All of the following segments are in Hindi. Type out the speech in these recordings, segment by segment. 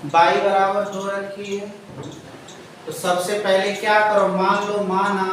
y बराबर 2 रखी है। तो सबसे पहले क्या करो, मान लो माना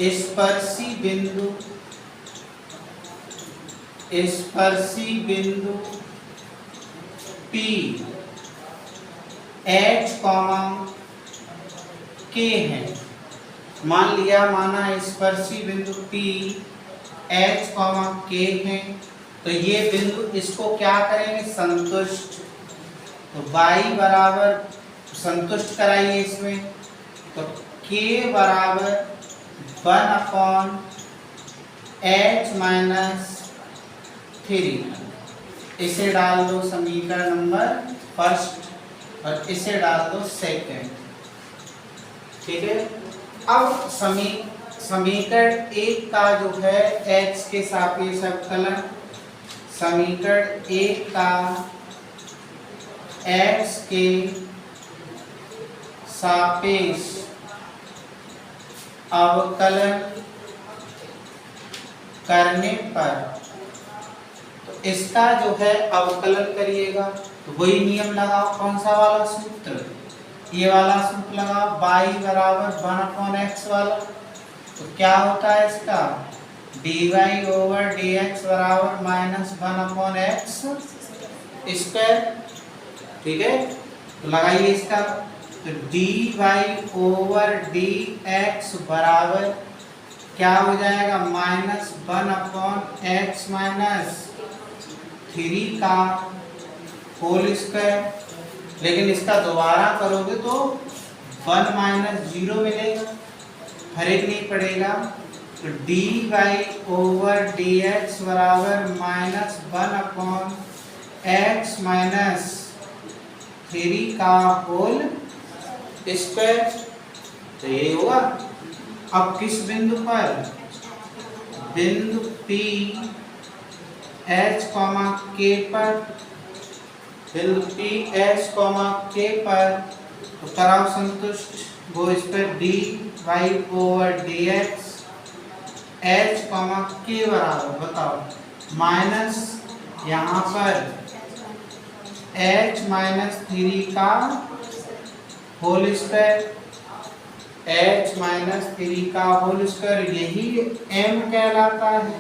स्पर्शी बिंदु P H, K है। मान लिया, माना स्पर्शी बिंदु P H, K है। तो ये बिंदु इसको क्या करेंगे, संतुष्ट। तो y बराबर संतुष्ट कराइए इसमें। तो k बराबर 1/h-3। इसे डाल दो समीकरण नंबर फर्स्ट और इसे डाल दो सेकंड। ठीक है। अब समीकरण एक का जो है h के सापेक्ष अवकलन, समीकरण एक का x के सापेक्ष अवकलन करने पर, तो इसका जो है अवकलन करिएगा तो वही नियम लगाओ। कौन सा वाला सूत्र, ये वाला सूत्र लगाओ, y बराबर 1/x वाला। तो क्या होता है इसका, dy/dx बराबर -1/x स्क्वायर। ठीक है, तो लगाइए इसका। तो dy/dx बराबर क्या हो जाएगा, -1/x-3 का होल स्क्वायर। लेकिन इसका दोबारा करोगे तो 1 - 0 मिलेगा, फर्क नहीं पड़ेगा। तो dy/dx बराबर -1/x-3 का होल स्क्वायर। तो ये होगा। अब किस बिंदु पर, बिंदु P H, K पर, बिंदु P H, K पर तो कराओ संतुष्ट। वो इस पर dy/dx H, K बराबर बताओ माइनस यहाँ पर h-3 का होल स्क्वायर, h-3 का होल स्क्वायर, यही m कहलाता है।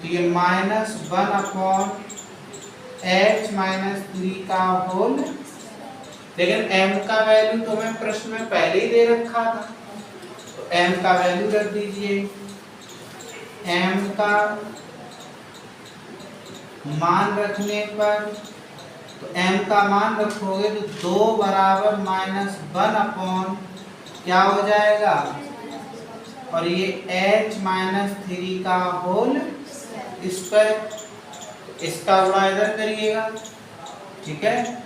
तो ये -1/h-3 का होल। लेकिन m का वैल्यू तो मैं प्रश्न में पहले ही दे रखा था, तो m का वैल्यू रख दीजिए। m का मान रखने पर, तो m का मान रखोगे तो 2 बराबर -1 क्या हो जाएगा, और ये h-3 का होल स्क्वायर। इसका गुणा इधर करिएगा। ठीक है,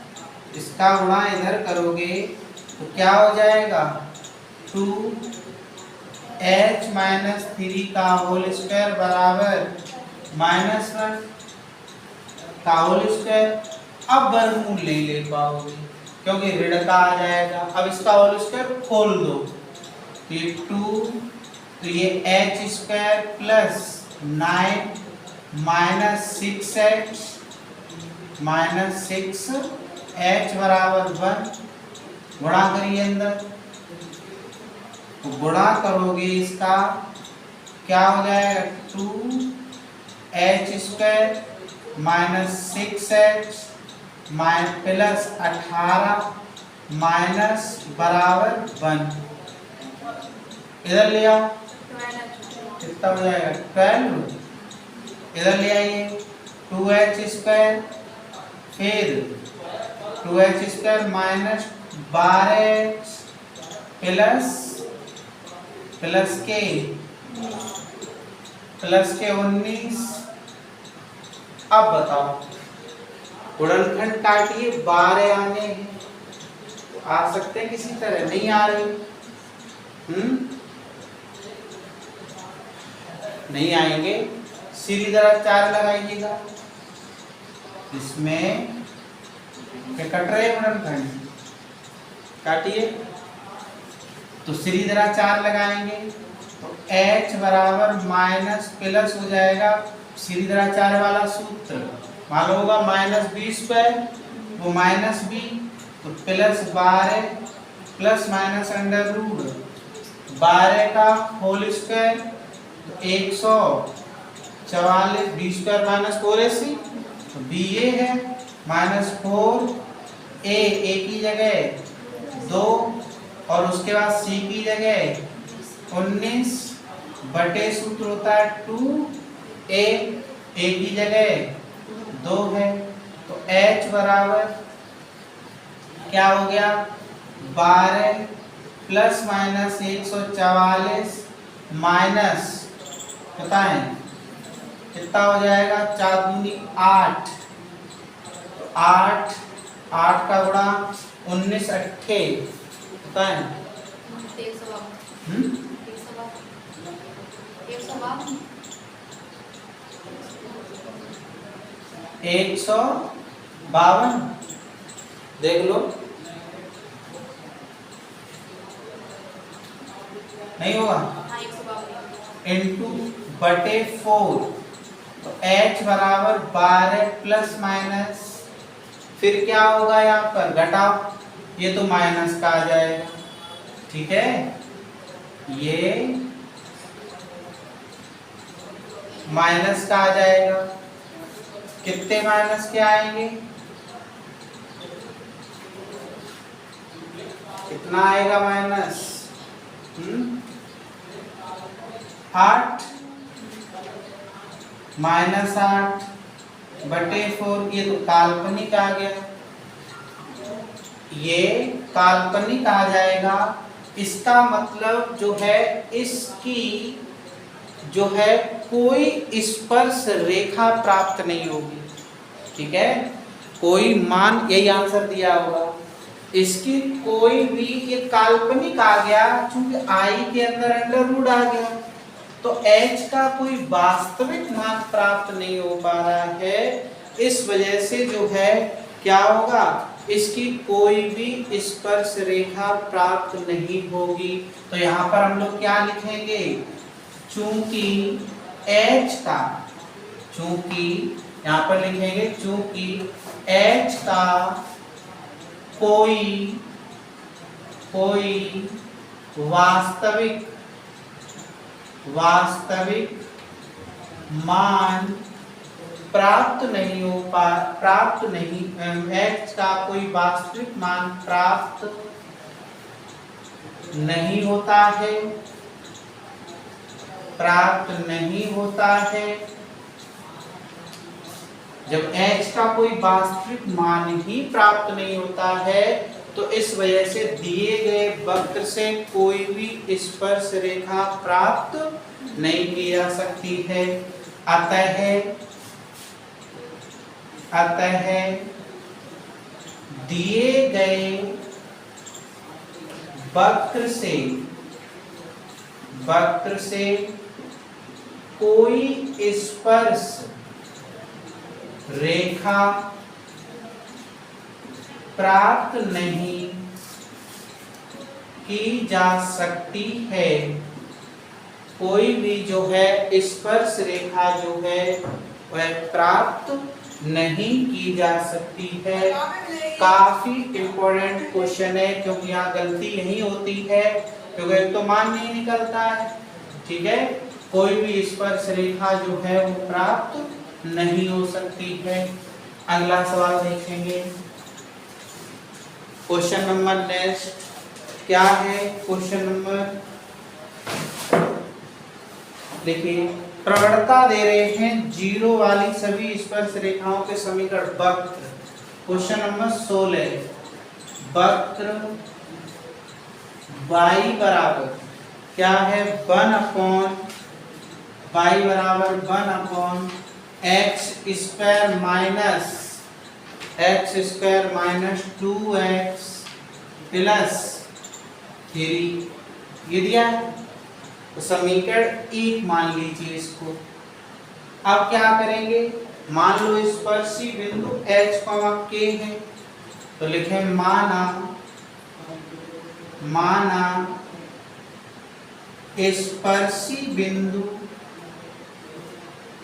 इसका गुणा इधर करोगे तो क्या हो जाएगा, 2h-3 का होल स्क्वायर बराबर -1 का होल स्क्वायर। अब वर्गमूल नहीं ले पाओगे क्योंकि ऋण का आ जाएगा। अब इसका होल स्क्वायर खोल दो तो ये 2, तो ये h² प्लस 9 -6h बराबर 1। गुणा करिए अंदर, तो गुणा करोगे इसका क्या हो जाएगा, 2h² -6h प्लस 18 माइनस बराबर 1। इधर ले आओ, कितना हो जाएगा 12। इधर ले आइए 2h², फिर 2h² माइनस 12h प्लस के 19। अब बताओ, गुणनखंड काटिए, 12 आने हैं तो आ सकते हैं, किसी तरह नहीं आ रहे, नहीं आएंगे। सीधी तरह 4 लगाइएगा, इसमें क्या कट रहे हैं, गुणनखंड काटिए। तो सीधी तरह 4 लगाएंगे तो h बराबर माइनस प्लस हो जाएगा, सीधी तरह 4 वाला सूत्र मालूम होगा, -20 पर वो माइनस बी, तो plus 12 plus minus under root 12 का होल स्क्वायर, तो 144, बी स्क्वायर माइनस 4ac, तो बी ए है माइनस 4 ए की जगह 2 और उसके बाद सी की जगह 19 बटे सूत्र होता है 2a, ए की जगह 2 है, तो h बराबर क्या हो गया 12 प्लस माइनस 144 माइनस बताएं कितना हो जाएगा 4 दूनी 8, तो 8 का गुणा 19 अट्ठे बताएं 152 देख लो नहीं होगा इंटू बटे 4, तो h बराबर 12 प्लस माइनस फिर क्या होगा यहाँ पर घटाओ, ये तो माइनस का आ जाएगा, ठीक है, ये माइनस का आ जाएगा, कितने माइनस के आएंगे, कितना आएगा माइनस 8 माइनस 8 बटे 4, ये तो काल्पनिक आ गया, ये काल्पनिक आ जाएगा, इसका मतलब जो है इसकी जो है कोई स्पर्श रेखा प्राप्त नहीं होगी, ठीक है, कोई मान, यही आंसर दिया होगा, इसकी कोई भी, ये काल्पनिक आ गया क्योंकि आई के अंदर अंडर रूट आ गया, तो h का कोई वास्तविक मान प्राप्त नहीं हो पा रहा है, इस वजह से जो है क्या होगा, इसकी कोई भी स्पर्श रेखा प्राप्त नहीं होगी। तो यहाँ पर हम लोग क्या लिखेंगे, चूंकि h का, चूंकि यहाँ पर लिखेंगे चूंकि h का कोई वास्तविक मान प्राप्त नहीं हो पा, प्राप्त नहीं, h का कोई वास्तविक मान प्राप्त नहीं होता है, प्राप्त नहीं होता है, जब h का कोई वास्तविक मान ही प्राप्त नहीं होता है, तो इस वजह से दिए गए वक्र से कोई भी स्पर्श रेखा प्राप्त नहीं की जा सकती है। अतः दिए गए वक्र से कोई स्पर्श रेखा प्राप्त नहीं की जा सकती है, कोई भी जो है स्पर्श रेखा जो है वह प्राप्त नहीं की जा सकती है। काफी इंपॉर्टेंट क्वेश्चन है, क्योंकि यहाँ गलती यही होती है, क्योंकि एक तो मान नहीं निकलता है, ठीक है, कोई भी स्पर्श रेखा जो है वो प्राप्त नहीं हो सकती है। अगला सवाल देखेंगे, क्वेश्चन नंबर नेक्स्ट क्या है, क्वेश्चन नंबर देखिए, प्रवणता दे रहे हैं जीरो वाली सभी स्पर्श रेखाओं के समीकरण वक्र। क्वेश्चन नंबर 16, वक्र y बराबर क्या है 1/y बराबर 1/x square minus 2x plus 3, ये दिया है, तो समीकरण 1 मान लीजिए इसको। अब क्या करेंगे, मान लो स्पर्शी बिंदु h, k है, तो लिखें माना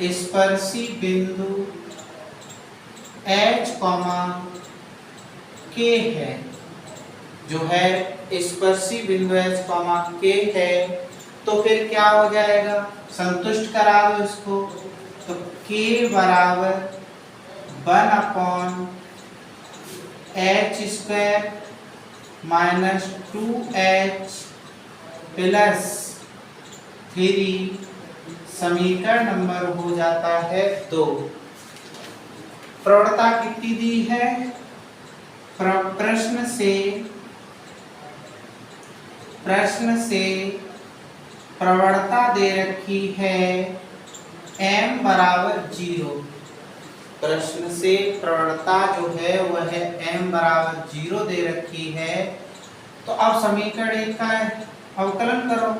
स्पर्शी बिंदु h, के है, जो है स्पर्शी बिंदु एच कॉमा के है, तो फिर क्या हो जाएगा, संतुष्ट करा दो इसको। तो के बराबर 1/(h² - 2h + 3 समीकरण नंबर हो जाता है 2। प्रवणता कितनी दी है, प्रश्न से प्रवणता दे रखी है m बराबर 0। प्रश्न से प्रवणता जो है वह m बराबर 0 दे रखी है। तो अब समीकरण 1 का अवकलन करो।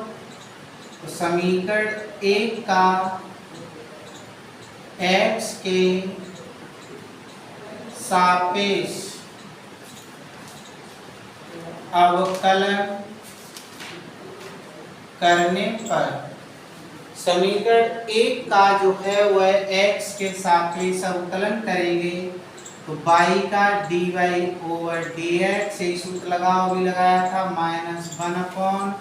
तो समीकरण 1 का x के सापेक्ष अवकलन करने पर समीकरण 1 का जो है वह x के सापेक्ष अवकलन करेंगे तो y का dy/dx, यही सूत्र लगाओ, भी लगाया था, -1/,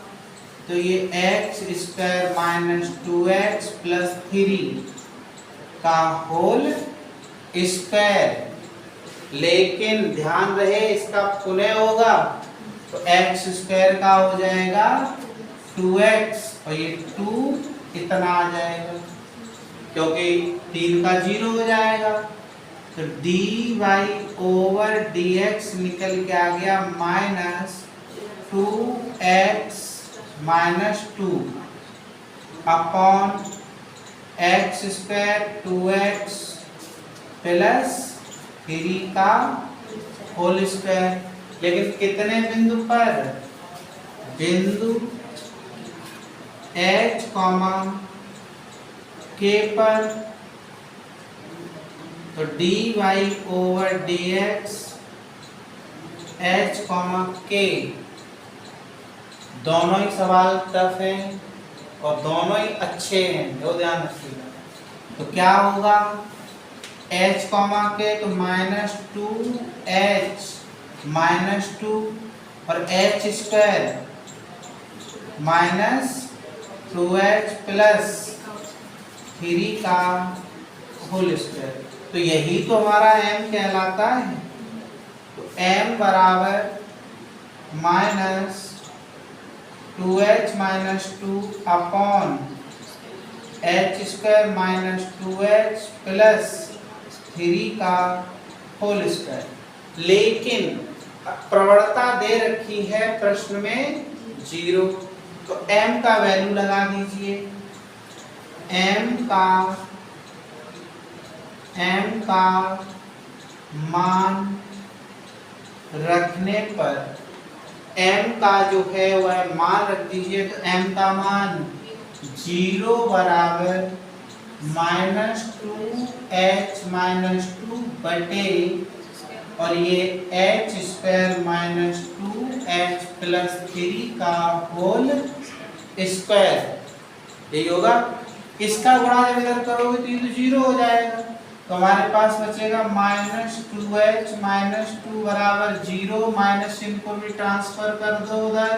तो ये x² - 2x + 3 का होल स्क्वायर। लेकिन ध्यान रहे इसका पुनः होगा तो x² का हो जाएगा 2x और ये 2 इतना आ जाएगा, क्योंकि 3 का 0 हो जाएगा। तो dy/dx निकल के आ गया -2x - 2 अपॉन x² 2x + 3 का होल स्क्वायर। लेकिन कितने बिंदु पर, बिंदु h, k पर। तो dy/dx h, k दोनों ही सवाल टफ हैं और दोनों ही अच्छे हैं, जो ध्यान रखिएगा। तो क्या होगा, h, k तो -2h - 2 और h² -2h + 3 का होल स्क्वायर। तो यही तो हमारा m कहलाता है। तो m बराबर -2h - 2 अपॉन h² - 2h + 3 का होल स्क्वायर। लेकिन प्रवणता दे रखी है प्रश्न में 0, तो m का वैल्यू लगा दीजिए। m का मान रखने पर, m का जो है वह मान रख दीजिए। तो m का मान 0 बराबर -2h - 2 बटे और ये h² - 2h + 3 का होल स्क्वायर, यही होगा। इसका गुणा जब इधर करोगे तो ये तो 0 हो जाएगा। तो हमारे पास बचेगा -2h - 2 बराबर 0, माइनस इनको भी ट्रांसफर कर दो उधर,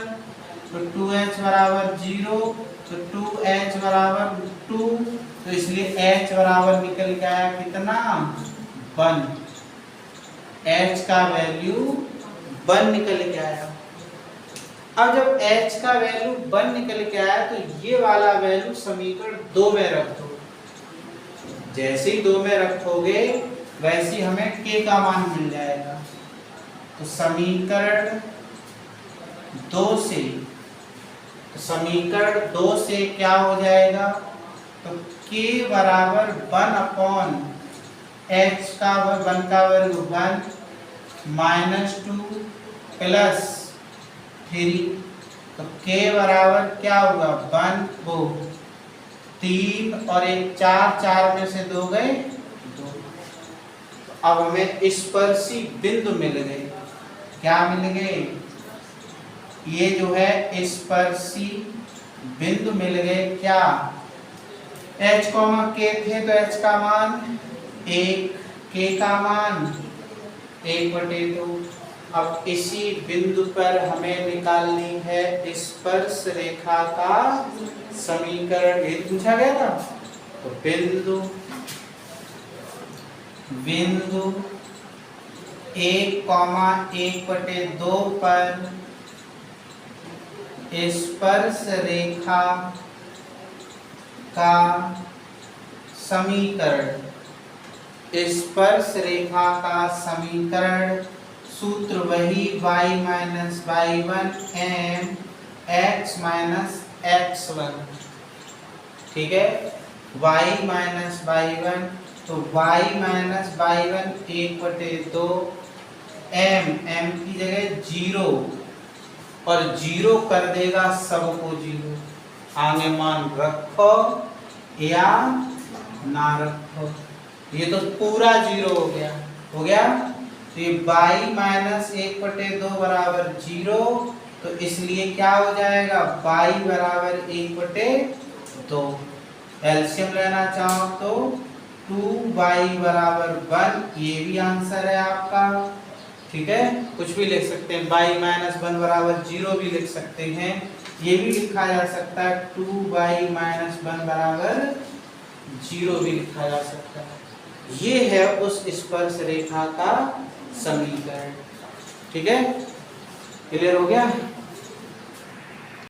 तो 2h बराबर 0, तो 2h बराबर 2, तो इसलिए h बराबर निकल के आया कितना, 1। h का वैल्यू 1 निकल के आया। अब जब h का वैल्यू 1 निकल के आया तो ये वाला वैल्यू समीकरण 2 में रख दो। जैसे ही 2 में रखोगे वैसे ही हमें k का मान मिल जाएगा। तो समीकरण 2 से क्या हो जाएगा, तो k बराबर 1/h का 1 का वर्ग 1 -2 + 3, तो k बराबर क्या होगा, 1 3 और 1 4, 4 में से 2 गए 2। अब हमें स्पर्शी बिंदु मिल गए। क्या मिल गए, ये जो है स्पर्शी बिंदु मिल गए। क्या, h, k थे तो h का मान 1, k का मान 1/2, अब इसी बिंदु पर हमें निकालनी है स्पर्श रेखा का समीकरण। ये पूछा गया था। तो बिंदु 1,1/2 पर स्पर्श रेखा का समीकरण। स्पर्श रेखा का समीकरण सूत्र वही y minus y1 m x minus x1। ठीक है, y माइनस y1, तो y माइनस y1 1/2 m की जगह 0 और 0 कर देगा सबको 0। आगे मान रखो या ना रखो, ये तो पूरा 0 हो गया। तो ये y माइनस 1/2 बराबर 0, तो इसलिए क्या हो जाएगा y बराबर 1/2। एलसीएम लेना चाहो तो 2y बराबर 1, ये भी आंसर है आपका। ठीक है, कुछ भी लिख सकते हैं, y माइनस 1 बराबर 0 भी लिख सकते हैं। ये भी लिखा जा सकता है 2y माइनस 1 बराबर 0 भी लिखा जा सकता है। ये है उस स्पर्श रेखा का समीकरण। ठीक है, क्लियर हो गया।